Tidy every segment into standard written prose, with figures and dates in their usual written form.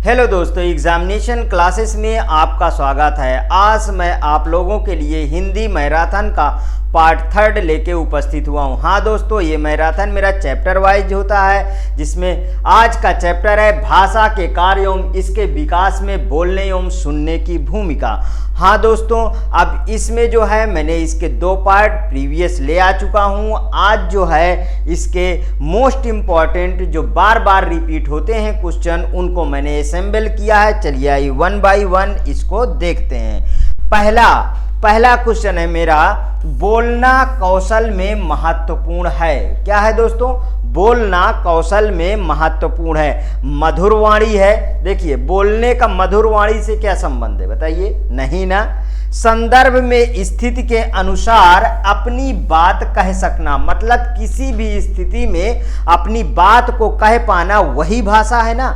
Hello दोस्तों, examination classes में आपका स्वागत है। आज मैं आप लोगों के लिए हिंदी मैराथन का पार्ट 3 लेके उपस्थित हुआ हूँ। हाँ दोस्तों, ये मैराथन मेरा चैप्टर वाइज होता है, जिसमें आज का चैप्टर है भाषा के कार्य एवं इसके विकास में बोलने एवं सुनने की भूमिका। हाँ दोस्तों, अब इसमें जो है मैंने इसके 2 पार्ट प्रीवियस ले आ चुका हूँ। आज जो है इसके मोस्ट इम्पॉर्टेंट जो बार बार रिपीट होते हैं क्वेश्चन, उनको मैंने असेंबल किया है। चलिए आइए 1 बाय 1 इसको देखते हैं। पहला क्वेश्चन है मेरा, बोलना कौशल में महत्वपूर्ण है। क्या है दोस्तों? बोलना कौशल में महत्वपूर्ण है। मधुरवाणी है। देखिए, बोलने का मधुरवाणी से क्या संबंध है बताइए? नहीं ना। संदर्भ में स्थिति के अनुसार अपनी बात कह सकना, मतलब किसी भी स्थिति में अपनी बात को कह पाना, वही भाषा है ना।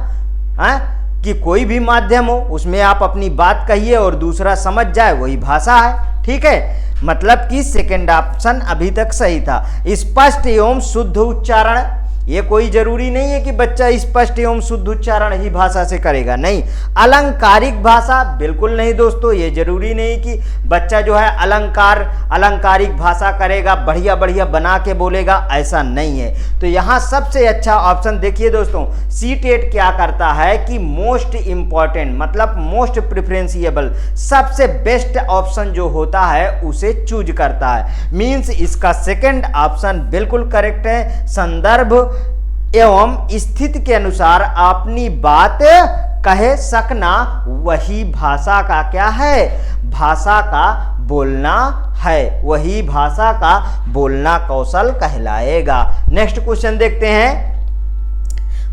कि कोई भी माध्यम हो उसमें आप अपनी बात कहिए और दूसरा समझ जाए, वही भाषा है। ठीक है, मतलब कि सेकंड ऑप्शन अभी तक सही था। स्पष्ट एवं शुद्ध उच्चारण, ये कोई जरूरी नहीं है कि बच्चा स्पष्ट एवं शुद्ध उच्चारण ही भाषा से करेगा, नहीं। अलंकारिक भाषा, बिल्कुल नहीं दोस्तों, ये जरूरी नहीं कि बच्चा जो है अलंकारिक भाषा करेगा, बढ़िया बढ़िया बना के बोलेगा, ऐसा नहीं है। तो यहाँ सबसे अच्छा ऑप्शन देखिए दोस्तों, सीटेट क्या करता है कि मोस्ट इंपॉर्टेंट, मतलब मोस्ट प्रिफरेंशिएबल, सबसे बेस्ट ऑप्शन जो होता है उसे चूज करता है। मीन्स इसका सेकंड ऑप्शन बिल्कुल करेक्ट है। संदर्भ एवं स्थिति के अनुसार अपनी बात कह सकना, वही भाषा का क्या है? भाषा का बोलना है। वही भाषा का बोलना कौशल कहलाएगा। नेक्स्ट क्वेश्चन देखते हैं,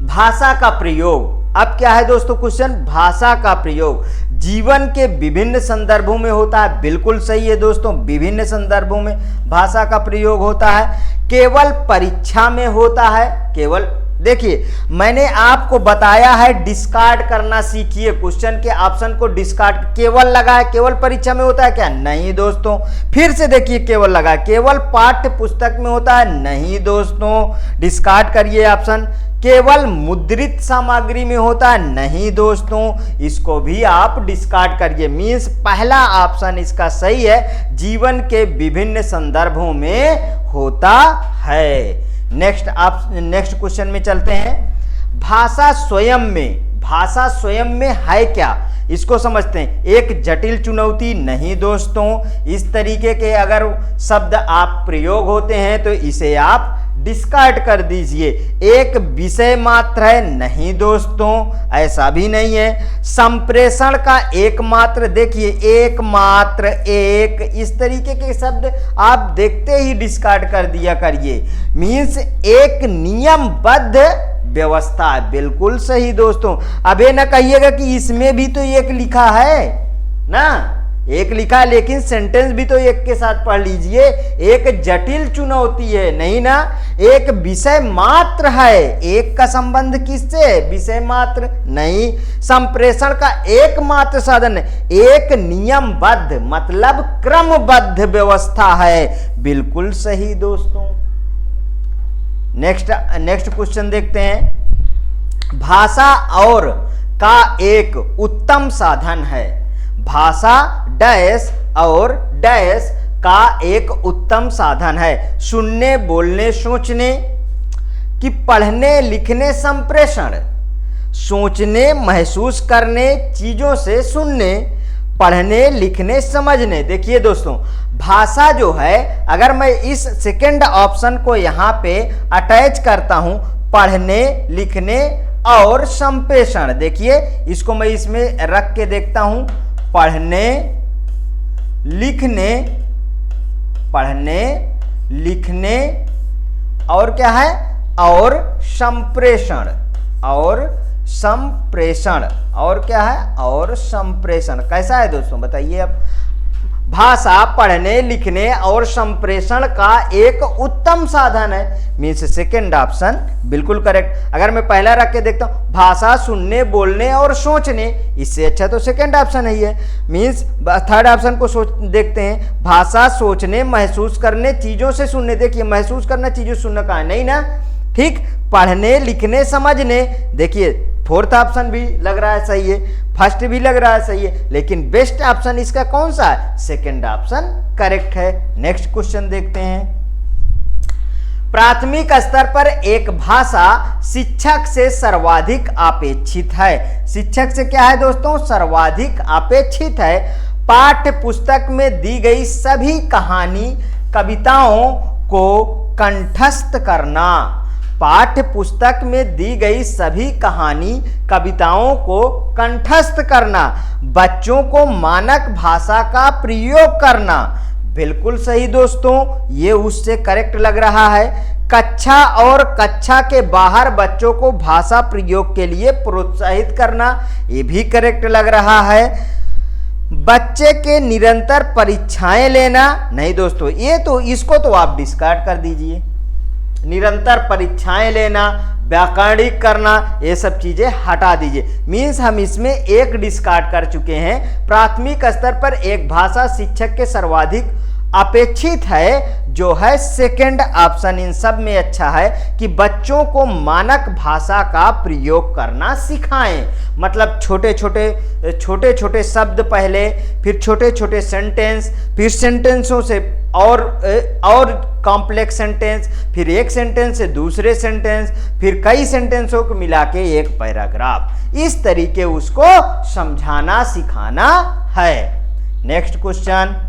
भाषा का प्रयोग। अब क्या है दोस्तों क्वेश्चन? भाषा का प्रयोग जीवन के विभिन्न संदर्भों में होता है। बिल्कुल सही है दोस्तों, विभिन्न संदर्भों में भाषा का प्रयोग होता है। केवल परीक्षा में होता है। केवल देखिए, मैंने आपको बताया है डिस्कार्ड करना सीखिए, क्वेश्चन के ऑप्शन को डिस्कार्ड। केवल लगा है, केवल परीक्षा में होता है क्या? नहीं दोस्तों। फिर से देखिए, केवल लगा है, केवल पाठ्य पुस्तक में होता है? नहीं दोस्तों, डिस्कार्ड करिए ऑप्शन। केवल मुद्रित सामग्री में होता है? नहीं दोस्तों, इसको भी आप डिस्कार्ड करिए। मीन्स पहला ऑप्शन इसका सही है, जीवन के विभिन्न संदर्भों में होता है। नेक्स्ट क्वेश्चन में चलते हैं। भाषा स्वयं में है क्या, इसको समझते हैं। एक जटिल चुनौती नहीं दोस्तों। इस तरीके के अगर शब्द आप प्रयोग होते हैं तो इसे आप डिस्कार्ड कर दीजिए। एक विषय मात्र है? नहीं दोस्तों, ऐसा भी नहीं है। संप्रेषण का एकमात्र, देखिए एकमात्र, एक, इस तरीके के शब्द आप देखते ही डिस्कार्ड कर दिया करिए। मीन्स एक नियमबद्ध व्यवस्था है। बिल्कुल सही दोस्तों। अब ये ना कहिएगा कि इसमें भी तो एक लिखा है ना, एक लिखा है, लेकिन सेंटेंस भी तो एक के साथ पढ़ लीजिए। एक जटिल चुनौती है, नहीं ना। एक विषय मात्र है, एक का संबंध किससे? विषय मात्र, नहीं। संप्रेषण का एकमात्र साधन है। एक नियमबद्ध, मतलब क्रमबद्ध व्यवस्था है। बिल्कुल सही दोस्तों। नेक्स्ट क्वेश्चन देखते हैं। भाषा और का एक उत्तम साधन है। भाषा डैश और डैश का एक उत्तम साधन है। सुनने, बोलने, सोचने कि पढ़ने, लिखने, संप्रेषण, सोचने, महसूस करने, चीजों से सुनने, पढ़ने, लिखने, समझने। देखिए दोस्तों, भाषा जो है, अगर मैं इस सेकंड ऑप्शन को यहां पे अटैच करता हूं, पढ़ने, लिखने और संप्रेषण, देखिए इसको मैं इसमें रख के देखता हूं। पढ़ने, लिखने और क्या है? और संप्रेषण, और क्या है? और संप्रेषण। कैसा है दोस्तों बताइए अब? भाषा पढ़ने, लिखने और संप्रेषण का एक उत्तम साधन है। मीन्स सेकेंड ऑप्शन बिल्कुल करेक्ट। अगर मैं पहला रख के देखता हूं, भाषा सुनने, बोलने और सोचने, इससे अच्छा तो सेकेंड ऑप्शन ही है। मीन्स थर्ड ऑप्शन को देखते हैं। भाषा सोचने, महसूस करने, चीजों से सुनने। देखिए, महसूस करना, चीजों से सुनना कहा नहीं ना। ठीक, पढ़ने, लिखने, समझने। देखिए फोर्थ ऑप्शन भी लग रहा है सही है, फर्स्ट भी लग रहा है सही है, लेकिन बेस्ट ऑप्शन इसका कौन सा है? सेकंड ऑप्शन करेक्ट है। नेक्स्ट क्वेश्चन देखते हैं। प्राथमिक स्तर पर एक भाषा शिक्षक से सर्वाधिक अपेक्षित है। शिक्षक से क्या है दोस्तों? सर्वाधिक अपेक्षित है। पाठ्य पुस्तक में दी गई सभी कहानी कविताओं को कंठस्थ करना। पाठ्य पुस्तक में दी गई सभी कहानी कविताओं को कंठस्थ करना। बच्चों को मानक भाषा का प्रयोग करना। बिल्कुल सही दोस्तों, ये उससे करेक्ट लग रहा है। कक्षा और कक्षा के बाहर बच्चों को भाषा प्रयोग के लिए प्रोत्साहित करना, ये भी करेक्ट लग रहा है। बच्चे के निरंतर परीक्षाएं लेना, नहीं दोस्तों, ये तो इसको तो आप डिस्कार्ड कर दीजिए। निरंतर परीक्षाएं लेना, व्याकरणिक करना, ये सब चीजें हटा दीजिए। मीन्स हम इसमें एक डिस्कार्ड कर चुके हैं। प्राथमिक स्तर पर एक भाषा शिक्षक के सर्वाधिक अपेक्षित है, जो है सेकंड ऑप्शन इन सब में अच्छा है कि बच्चों को मानक भाषा का प्रयोग करना सिखाएं। मतलब छोटे छोटे शब्द पहले, फिर छोटे छोटे सेंटेंस, फिर सेंटेंसों से और कॉम्प्लेक्स सेंटेंस, फिर एक सेंटेंस से दूसरे सेंटेंस, फिर कई सेंटेंसों को मिला के एक पैराग्राफ। इस तरीके उसको समझाना सिखाना है। Next question.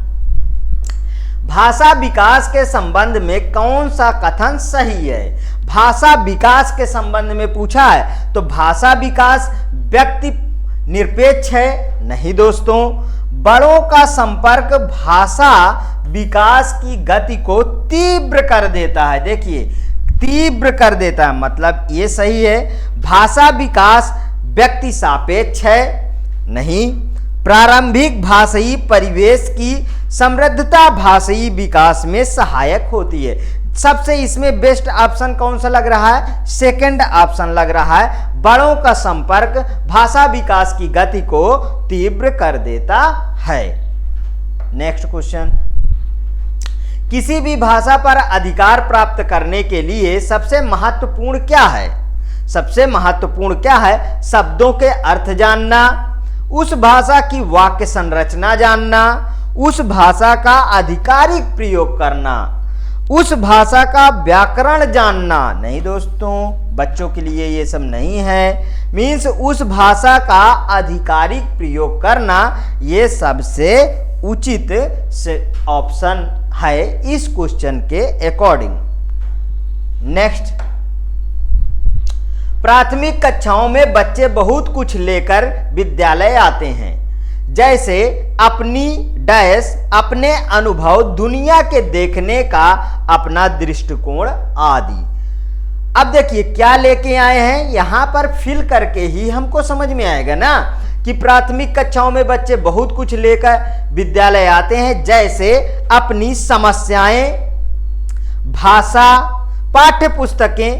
भाषा विकास के संबंध में कौन सा कथन सही है? भाषा विकास के संबंध में पूछा है, तो भाषा विकास व्यक्ति निरपेक्ष है? नहीं दोस्तों। बड़ों का संपर्क भाषा विकास की गति को तीव्र कर देता है। देखिए, तीव्र कर देता है, मतलब ये सही है। भाषा विकास व्यक्ति सापेक्ष है? नहीं। प्रारंभिक भाषाई परिवेश की समृद्धता भाषाई विकास में सहायक होती है। सबसे इसमें बेस्ट ऑप्शन कौन सा लग रहा है? सेकंड ऑप्शन लग रहा है। बड़ों का संपर्क भाषा विकास की गति को तीव्र कर देता है। Next question. किसी भी भाषा पर अधिकार प्राप्त करने के लिए सबसे महत्वपूर्ण क्या है? सबसे महत्वपूर्ण क्या है? शब्दों के अर्थ जानना, उस भाषा की वाक्य संरचना जानना, उस भाषा का आधिकारिक प्रयोग करना, उस भाषा का व्याकरण जानना। नहीं दोस्तों, बच्चों के लिए ये सब नहीं है। मीन्स उस भाषा का आधिकारिक प्रयोग करना, ये सबसे उचित ऑप्शन है इस क्वेश्चन के अकॉर्डिंग। नेक्स्ट। प्राथमिक कक्षाओं में बच्चे बहुत कुछ लेकर विद्यालय आते हैं, जैसे अपने अनुभव, दुनिया के देखने का अपना दृष्टिकोण आदि। अब देखिए क्या लेके आए हैं, यहां पर फिल करके ही हमको समझ में आएगा ना कि प्राथमिक कक्षाओं में बच्चे बहुत कुछ लेकर विद्यालय आते हैं, जैसे अपनी समस्याएं, भाषा, पाठ्य पुस्तकें,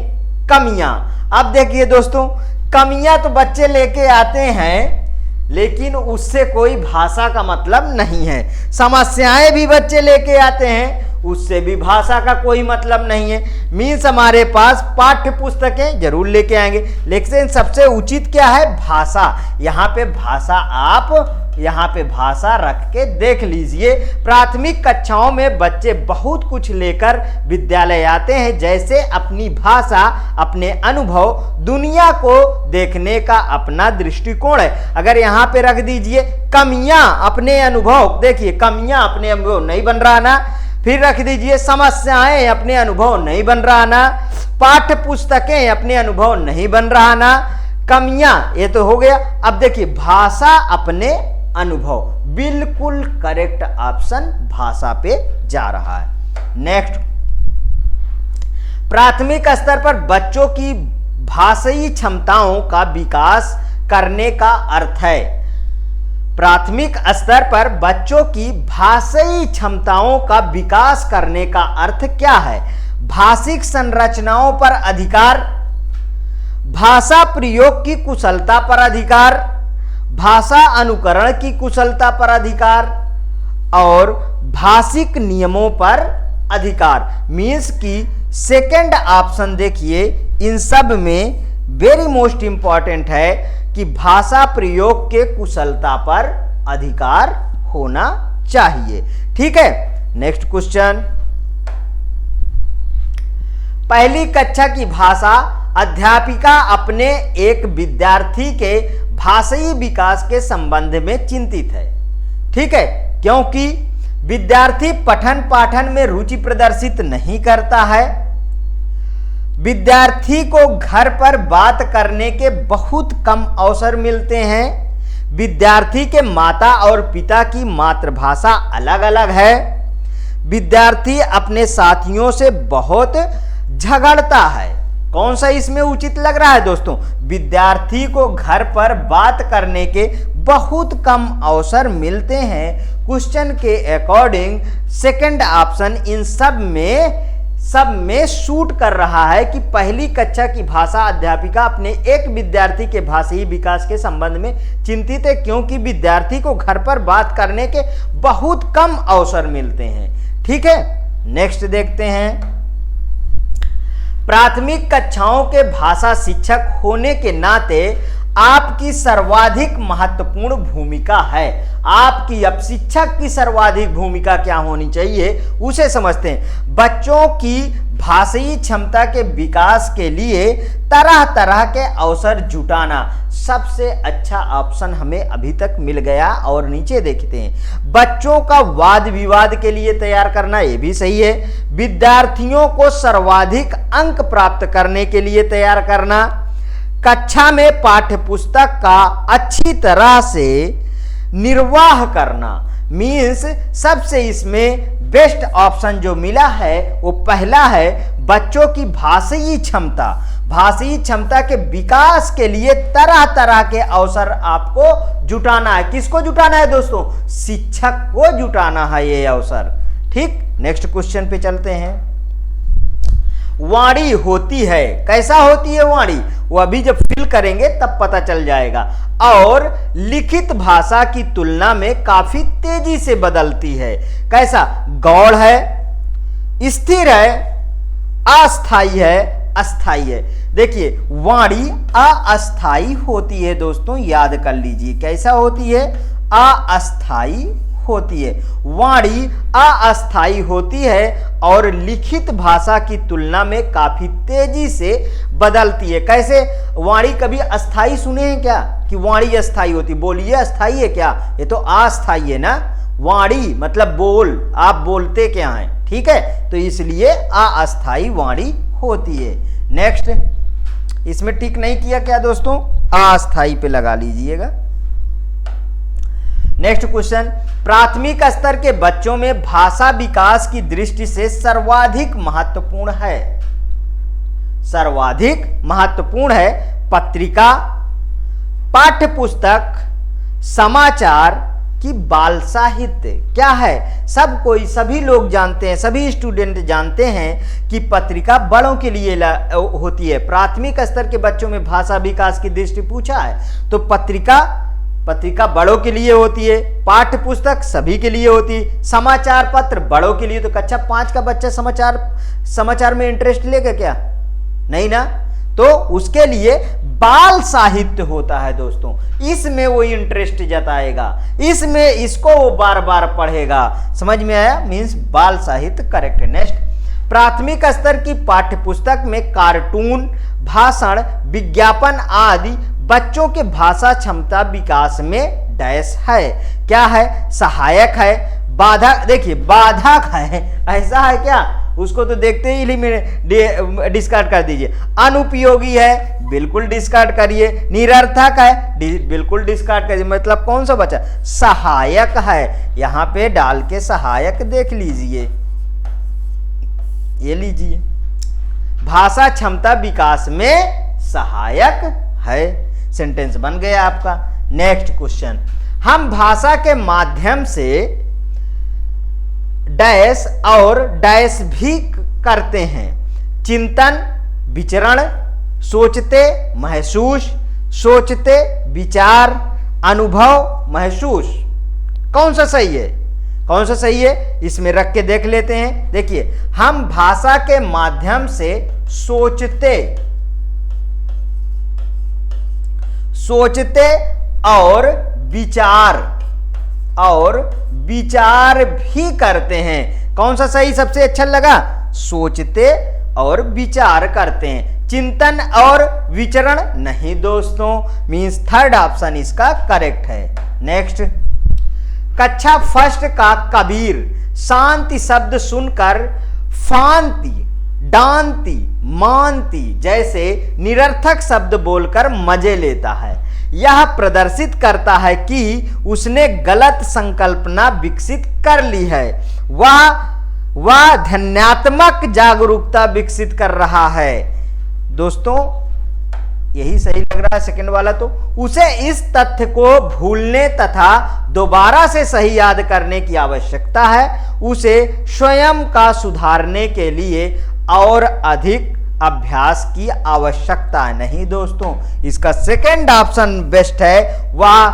कमियां। अब देखिए दोस्तों, कमियां तो बच्चे लेके आते हैं, लेकिन उससे कोई भाषा का मतलब नहीं है। समस्याएं भी बच्चे लेके आते हैं, उससे भी भाषा का कोई मतलब नहीं है। मीन्स हमारे पास पाठ्य पुस्तकें जरूर लेके आएंगे, लेकिन सबसे उचित क्या है? भाषा। यहाँ पे भाषा, आप यहाँ पे भाषा रख के देख लीजिए। प्राथमिक कक्षाओं में बच्चे बहुत कुछ लेकर विद्यालय आते हैं, जैसे अपनी भाषा, अपने अनुभव, दुनिया को देखने का अपना दृष्टिकोण है। अगर यहाँ पे रख दीजिए कमियां अपने अनुभव, देखिए कमियां अपने अनुभव नहीं बन रहा ना। फिर रख दीजिए समस्याएं अपने अनुभव नहीं बन रहा ना। पाठ्य पुस्तकें अपने अनुभव नहीं बन रहा ना। कमियां, ये तो हो गया। अब देखिए भाषा अपने अनुभव, बिल्कुल करेक्ट ऑप्शन भाषा पे जा रहा है। नेक्स्ट। प्राथमिक स्तर पर बच्चों की भाषाई क्षमताओं का विकास करने का अर्थ है। प्राथमिक स्तर पर बच्चों की भाषाई क्षमताओं का विकास करने का अर्थ क्या है? भाषिक संरचनाओं पर अधिकार, भाषा प्रयोग की कुशलता पर अधिकार, भाषा अनुकरण की कुशलता पर अधिकार और भाषिक नियमों पर अधिकार। मीन्स की सेकंड ऑप्शन देखिए, इन सब में वेरी मोस्ट इंपॉर्टेंट है कि भाषा प्रयोग के कुशलता पर अधिकार होना चाहिए। ठीक है, नेक्स्ट क्वेश्चन। पहली कक्षा की भाषा अध्यापिका अपने एक विद्यार्थी के भाषाई विकास के संबंध में चिंतित है। ठीक है, क्योंकि विद्यार्थी पठन पाठन में रुचि प्रदर्शित नहीं करता है। विद्यार्थी को घर पर बात करने के बहुत कम अवसर मिलते हैं। विद्यार्थी के माता और पिता की मातृभाषा अलग अलग है। विद्यार्थी अपने साथियों से बहुत झगड़ता है। कौन सा इसमें उचित लग रहा है दोस्तों? विद्यार्थी को घर पर बात करने के बहुत कम अवसर मिलते हैं। क्वेश्चन के अकॉर्डिंग सेकंड ऑप्शन इन सब में शूट कर रहा है कि पहली कक्षा की भाषा अध्यापिका अपने एक विद्यार्थी के भाषाई विकास के संबंध में चिंतित है, क्योंकि विद्यार्थी को घर पर बात करने के बहुत कम अवसर मिलते हैं। ठीक है, नेक्स्ट देखते हैं। प्राथमिक कक्षाओं के भाषा शिक्षक होने के नाते आपकी सर्वाधिक महत्वपूर्ण भूमिका है। आपकी अब शिक्षक की सर्वाधिक भूमिका क्या होनी चाहिए उसे समझते हैं। बच्चों की भाषाई क्षमता के विकास के लिए तरह तरह के अवसर जुटाना सबसे अच्छा ऑप्शन हमें अभी तक मिल गया। और नीचे देखते हैं, बच्चों का वाद विवाद के लिए तैयार करना, ये भी सही है। विद्यार्थियों को सर्वाधिक अंक प्राप्त करने के लिए तैयार करना, कक्षा में पाठ्य पुस्तक का अच्छी तरह से निर्वाह करना, मीन्स सबसे इसमें बेस्ट ऑप्शन जो मिला है वो पहला है, बच्चों की भाषाई क्षमता के विकास के लिए तरह तरह के अवसर आपको जुटाना है। किसको जुटाना है दोस्तों? शिक्षक को जुटाना है ये अवसर। ठीक, नेक्स्ट क्वेश्चन पे चलते हैं। वाणी होती है, कैसा होती है वाणी? वो अभी जब फिल करेंगे तब पता चल जाएगा। और लिखित भाषा की तुलना में काफी तेजी से बदलती है। कैसा? गौड़ है, स्थिर है, अस्थाई है, अस्थाई है। देखिए, वाणी अस्थाई होती है दोस्तों, याद कर लीजिए। कैसा होती है? अस्थाई होती है। वाणी अस्थाई होती है और लिखित भाषा की तुलना में काफी तेजी से बदलती है। कैसे? वाणी कभी अस्थाई सुने हैं क्या कि वाणी अस्थाई होती? बोलिए, अस्थाई है क्या? ये तो अस्थाई है ना। वाणी मतलब बोल, आप बोलते क्या हैं। ठीक है, तो इसलिए अस्थाई वाणी होती है। नेक्स्ट, इसमें टिक नहीं किया क्या दोस्तों? अस्थाई पे लगा लीजिएगा। नेक्स्ट क्वेश्चन, प्राथमिक स्तर के बच्चों में भाषा विकास की दृष्टि से सर्वाधिक महत्वपूर्ण है पत्रिका, पाठ्य पुस्तक, समाचार की बाल साहित्य। क्या है? सभी लोग जानते हैं, सभी स्टूडेंट जानते हैं कि पत्रिका बड़ों के लिए होती है। प्राथमिक स्तर के बच्चों में भाषा विकास की दृष्टि पूछा है तो पत्रिका बड़ों के लिए होती है, पाठ्य पुस्तक सभी के लिए होती है, समाचार पत्र बड़ों के लिए। तो कक्षा 5 का बच्चा समाचार में इंटरेस्ट लेगा क्या? नहीं ना। तो उसके लिए बाल साहित्य होता है दोस्तों, इसमें वो इंटरेस्ट जताएगा, इसमें इसको वो बार बार पढ़ेगा। समझ में आया? मीन्स बाल साहित्य करेक्ट है। नेक्स्ट, प्राथमिक स्तर की पाठ्य पुस्तक में कार्टून, भाषण, विज्ञापन आदि बच्चों के भाषा क्षमता विकास में डैश है। क्या है? सहायक है, बाधक। देखिए, बाधक है, ऐसा है क्या? उसको तो देखते ही डिस्कार्ड कर दीजिए। अनुपयोगी है, बिल्कुल डिस्कार्ड करिए। निरर्थक है, बिल्कुल डिस्कार्ड करिए। मतलब कौन सा बचा? सहायक है, यहां पे डाल के सहायक देख लीजिए, ये लीजिए। भाषा क्षमता विकास में सहायक है। सेंटेंस बन गया आपका। नेक्स्ट क्वेश्चन, हम भाषा के माध्यम से डैश और डैश भी करते हैं। चिंतन, विचरण, सोचते, महसूस, सोचते, विचार, अनुभव, महसूस। कौन सा सही है? कौन सा सही है? इसमें रख के देख लेते हैं। देखिए, हम भाषा के माध्यम से सोचते, सोचते और विचार भी करते हैं। कौन सा सही सबसे अच्छा लगा? सोचते और विचार करते हैं, चिंतन और विचरण नहीं दोस्तों। मींस थर्ड ऑप्शन इसका करेक्ट है। नेक्स्ट, कक्षा फर्स्ट का कबीर शांति शब्द सुनकर फांति, डांति, मानती जैसे निरर्थक शब्द बोलकर मजे लेता है। यह प्रदर्शित करता है कि उसने गलत संकल्पना विकसित कर ली है। वह ध्यानात्मक जागरूकता विकसित कर रहा है। दोस्तों यही सही लग रहा है सेकंड वाला। तो उसे इस तथ्य को भूलने तथा दोबारा से सही याद करने की आवश्यकता है। उसे स्वयं का सुधारने के लिए और अधिक अभ्यास की आवश्यकता नहीं दोस्तों। इसका सेकंड ऑप्शन बेस्ट है। वह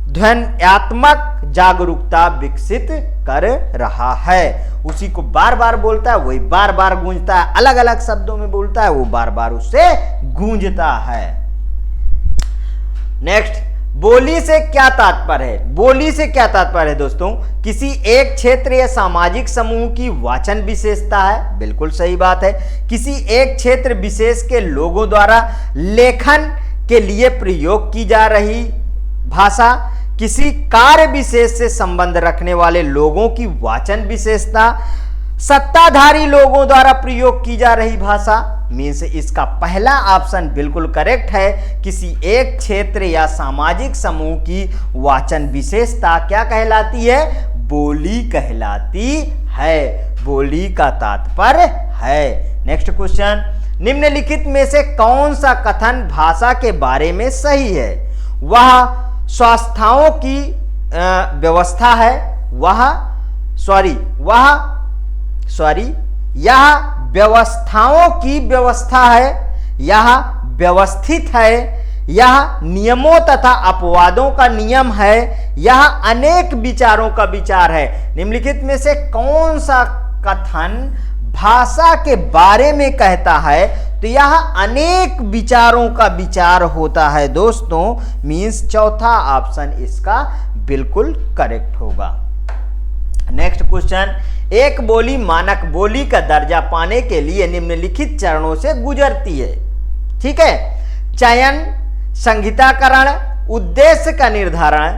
ध्यानात्मक जागरूकता विकसित कर रहा है। उसी को बार बार बोलता है, वही बार बार गूंजता है, अलग अलग शब्दों में बोलता है, वो बार बार उससे गूंजता है। नेक्स्ट, बोली से क्या तात्पर्य है? बोली से क्या तात्पर्य है दोस्तों? किसी एक क्षेत्र या सामाजिक समूह की वाचन विशेषता है। बिल्कुल सही बात है। किसी एक क्षेत्र विशेष के लोगों द्वारा लेखन के लिए प्रयोग की जा रही भाषा, किसी कार्य विशेष से संबंध रखने वाले लोगों की वाचन विशेषता, सत्ताधारी लोगों द्वारा प्रयोग की जा रही भाषा। मीन्स इसका पहला ऑप्शन बिल्कुल करेक्ट है। किसी एक क्षेत्र या सामाजिक समूह की वाचन विशेषता क्या कहलाती है? बोली कहलाती है। बोली का तात्पर्य है। नेक्स्ट क्वेश्चन, निम्नलिखित में से कौन सा कथन भाषा के बारे में सही है? वह स्वास्थ्यों की व्यवस्था है। यह व्यवस्थाओं की व्यवस्था है। यह व्यवस्थित है। यह नियमों तथा अपवादों का नियम है। यह अनेक विचारों का विचार है। निम्नलिखित में से कौन सा कथन भाषा के बारे में कहता है? तो यह अनेक विचारों का विचार होता है दोस्तों। मीन्स चौथा ऑप्शन इसका बिल्कुल करेक्ट होगा। नेक्स्ट क्वेश्चन, एक बोली मानक बोली का दर्जा पाने के लिए निम्नलिखित चरणों से गुजरती है। ठीक है, चयन, संहिताकरण, उद्देश्य का निर्धारण,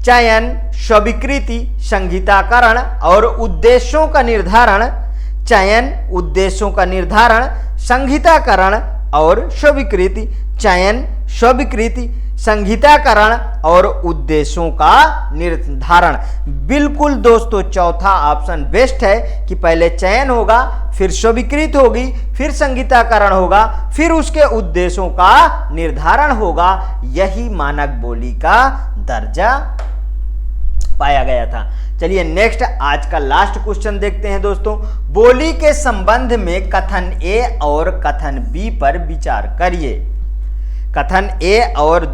चयन, स्वीकृति, संहिताकरण और उद्देश्यों का निर्धारण, चयन, उद्देश्यों का निर्धारण, संहिताकरण और स्वीकृति, चयन, स्वीकृति, संहिताकरण और उद्देश्यों का निर्धारण। बिल्कुल दोस्तों चौथा ऑप्शन बेस्ट है कि पहले चयन होगा, फिर स्वीकृत होगी, फिर संहिताकरण होगा, फिर उसके उद्देश्यों का निर्धारण होगा। यही मानक बोली का दर्जा पाया गया था। चलिए नेक्स्ट आज का लास्ट क्वेश्चन देखते हैं दोस्तों। बोली के संबंध में कथन ए और कथन बी पर विचार करिए। कथन ए और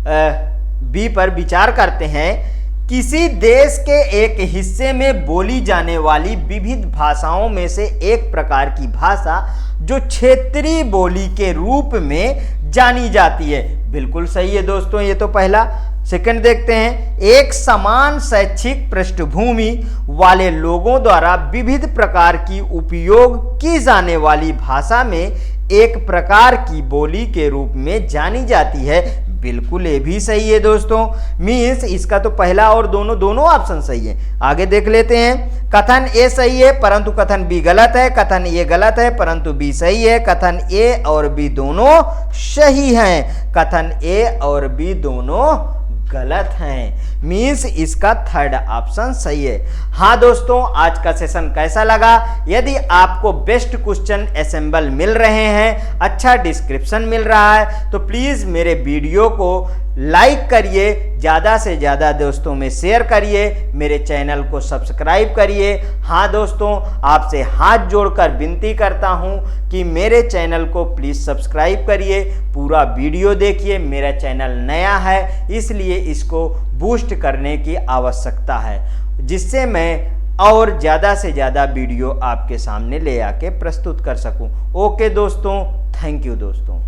बी पर विचार करते हैं। किसी देश के एक हिस्से में बोली जाने वाली विविध भाषाओं में से एक प्रकार की भाषा जो क्षेत्रीय बोली के रूप में जानी जाती है। बिल्कुल सही है दोस्तों, ये तो पहला। सेकंड देखते हैं, एक समान शैक्षिक पृष्ठभूमि वाले लोगों द्वारा विविध प्रकार की उपयोग की जाने वाली भाषा में एक प्रकार की बोली के रूप में जानी जाती है। बिल्कुल ये भी सही है दोस्तों। मीन्स इसका तो पहला और दोनों ऑप्शन सही है। आगे देख लेते हैं। कथन ए सही है परंतु कथन बी गलत है। कथन ए गलत है परंतु बी सही है। कथन ए और बी दोनों सही हैं। कथन ए और बी दोनों गलत हैं। मीन्स इसका थर्ड ऑप्शन सही है। हाँ दोस्तों, आज का सेशन कैसा लगा? यदि आपको बेस्ट क्वेश्चन असेंबल मिल रहे हैं, अच्छा डिस्क्रिप्शन मिल रहा है, तो प्लीज़ मेरे वीडियो को लाइक करिए, ज़्यादा से ज़्यादा दोस्तों में शेयर करिए, मेरे चैनल को सब्सक्राइब करिए। हाँ दोस्तों, आपसे हाथ जोड़कर विनती करता हूँ कि मेरे चैनल को प्लीज़ सब्सक्राइब करिए, पूरा वीडियो देखिए। मेरा चैनल नया है इसलिए इसको बूस्ट करने की आवश्यकता है, जिससे मैं और ज़्यादा से ज़्यादा वीडियो आपके सामने ले आके प्रस्तुत कर सकूं। ओके दोस्तों, थैंक यू दोस्तों।